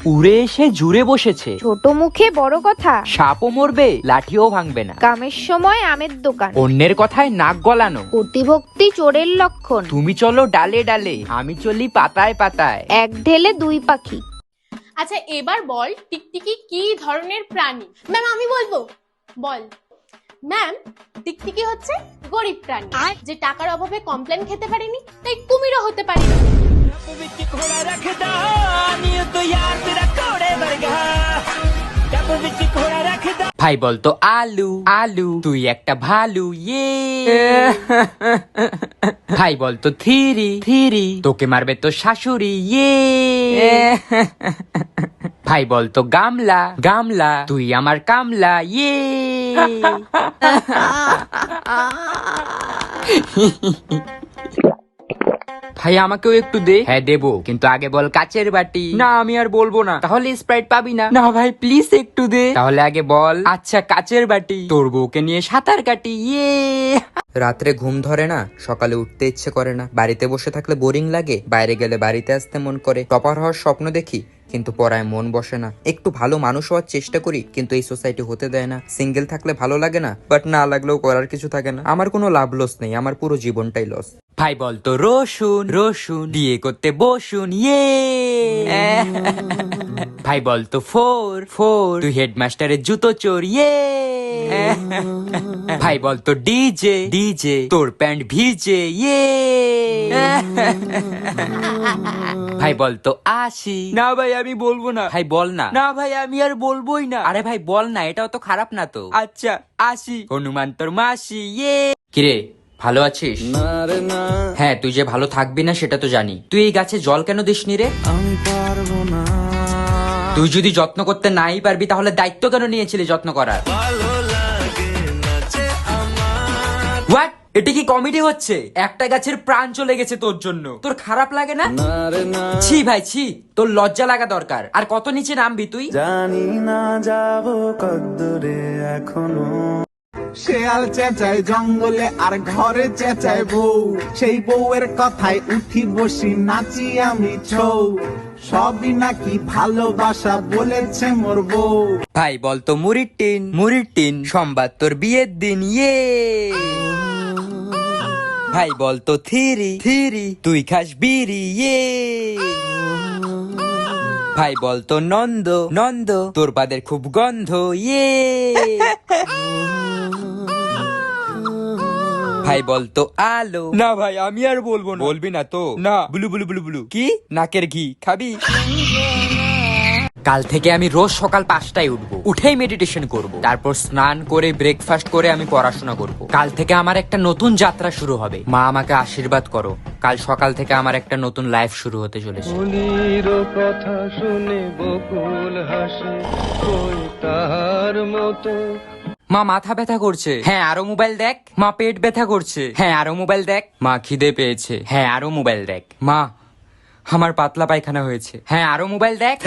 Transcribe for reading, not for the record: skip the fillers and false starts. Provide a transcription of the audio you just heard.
উড়ে এসে জুড়ে বসেছে। ছোট মুখে বড় কথা। সাপও মরবে, লাঠিও ভাঙবে না। কামের সময় আমের দোকান। অন্যের কথায় নাক গলানো। অতিভক্তি চোরের লক্ষণ। তুমি চলো ডালে ডালে, আমি চলি পাতায় পাতায়। এক ঢেলে দুই পাখি। আচ্ছা এবার বল, টিকটিকি কি ধরনের প্রাণী? ম্যাম আমি বলবো, বল। ম্যাম, টিকটিকি হচ্ছে গরিব প্রাণী, যে টাকার অভাবে কমপ্লেন খেতে পারেনি, তাই কুমিরও হতে পারেনি। ভাই বলতো আলু আলু, তুই একটা ভালু ইয়ে। ভাই বলতো থিরি থিরি, তোকে মারবে তো শাশুড়ি ইয়ে। ভাই বলতো গামলা গামলা, তুই আমার কামলা ইয়ে। ভাই আমাকেও একটু দে। হ্যাঁ দেবো, কিন্তু আগে বল কাচের বাটি। না আমি আর বলবো না, তাহলে স্প্রাইট পাবি না। না ভাই প্লিজ একটু দে। তাহলে আগে বল আচ্ছা কাচের বাটি, তোর বউকে নিয়ে সাঁতার কাটি ইয়ে। রাত্রে ঘুম ধরে না, সকালে উঠতে ইচ্ছে করে না, বাড়িতে বসে থাকলে বোরিং লাগে, বাইরে গেলে বাড়িতে আসতে মন করে, টপার হওয়ার স্বপ্ন দেখি কিন্তু পড়ায় মন বসে না, একটু ভালো মানুষ হওয়ার চেষ্টা করি কিন্তু এই সোসাইটি হতে দেয় না, সিঙ্গেল থাকলে ভালো লাগে না, বাট না লাগলেও করার কিছু থাকে না, আমার কোনো লাভ লস নেই, আমার পুরো জীবনটাই লস। ভাই বলতো রসুন রসুন, বিয়ে করতে বসুন ইয়ে। ভাই বলতো ফোর ফোর, তুই হেডমাস্টারের জুতো চোর ইয়ে। ভাই বলতো ডিজে ডিজে, তোর প্যান্ট ভিজে ইয়ে। ভাই বলতো আশি। না ভাই আমি বলবো না। ভাই বল না। না ভাই আমি আর বলবোই না। আরে ভাই বল না, এটাও তো খারাপ না তো। আচ্ছা আশি, হনুমান তোর মাসি ইয়ে। কিরে ভালো আছিস? হ্যাঁ তুই যে ভালো থাকবি না সেটা তো জানি। তুই এই গাছে জল কেন দিসনি রে? আমি পারবো না। তুই যদি যত্ন করতে নাই পারবি তাহলে দায়িত্ব কেন নিয়েছিলি যত্ন করার? হোয়াট? এটা কি কমেডি হচ্ছে? একটা গাছের প্রাণ চলে গেছে তোর জন্য, তোর খারাপ লাগে না? ছি ভাই ছি, তোর লজ্জা লাগা দরকার। আর কত নিচে নামবি তুই? জানি না যাবো কদ্দূরে এখনো। শেয়াল চেঁচায় জঙ্গলে আর ঘরে চেঁচায় বউ, সেই বউয়ের কথায় উঠি বসি নাচি আমি ছৌ, সবই নাকি ভালোবাসা বলেছে মোর বউ। ভাই বলতো মুড়ির টিন, সোমবার তোর বিয়ের দিন ইয়ে। ভাই বলতো থিরি থিরি, তুই খাস বিড়ি ইয়ে। ভাই বলতো নন্দ নন্দ, তোর পাদের খুব গন্ধ ইয়ে। ভাই বলতো আলো। না ভাই আমি আর বলবো না। বলবি না তো? না। বুলু বুলু বুলু বুলু কি? নাকের ঘি খাবি? কাল থেকে আমি রোজ সকাল 5টায় উঠবো, উঠেই মেডিটেশন করব, তারপর স্নান করে ব্রেকফাস্ট করে আমি পড়াশোনা করব। কাল থেকে আমার একটা নতুন যাত্রা শুরু হবে। মা আমাকে আশীর্বাদ করো, কাল সকাল থেকে আমার একটা নতুন লাইফ শুরু হতে চলেছে। ফুলের কথা শুনে বকুল হাসে, কই তাহার মতো। মা মাথা ব্যথা করছে। হ্যাঁ আরো মোবাইল দেখ। মা পেট ব্যথা করছে। হ্যাঁ আরো মোবাইল দেখ। মা খিদে পেয়েছে। হ্যাঁ আরো মোবাইল দেখ। মা আমার পাতলা পায়খানা হয়েছে। হ্যাঁ আরো মোবাইল দেখ।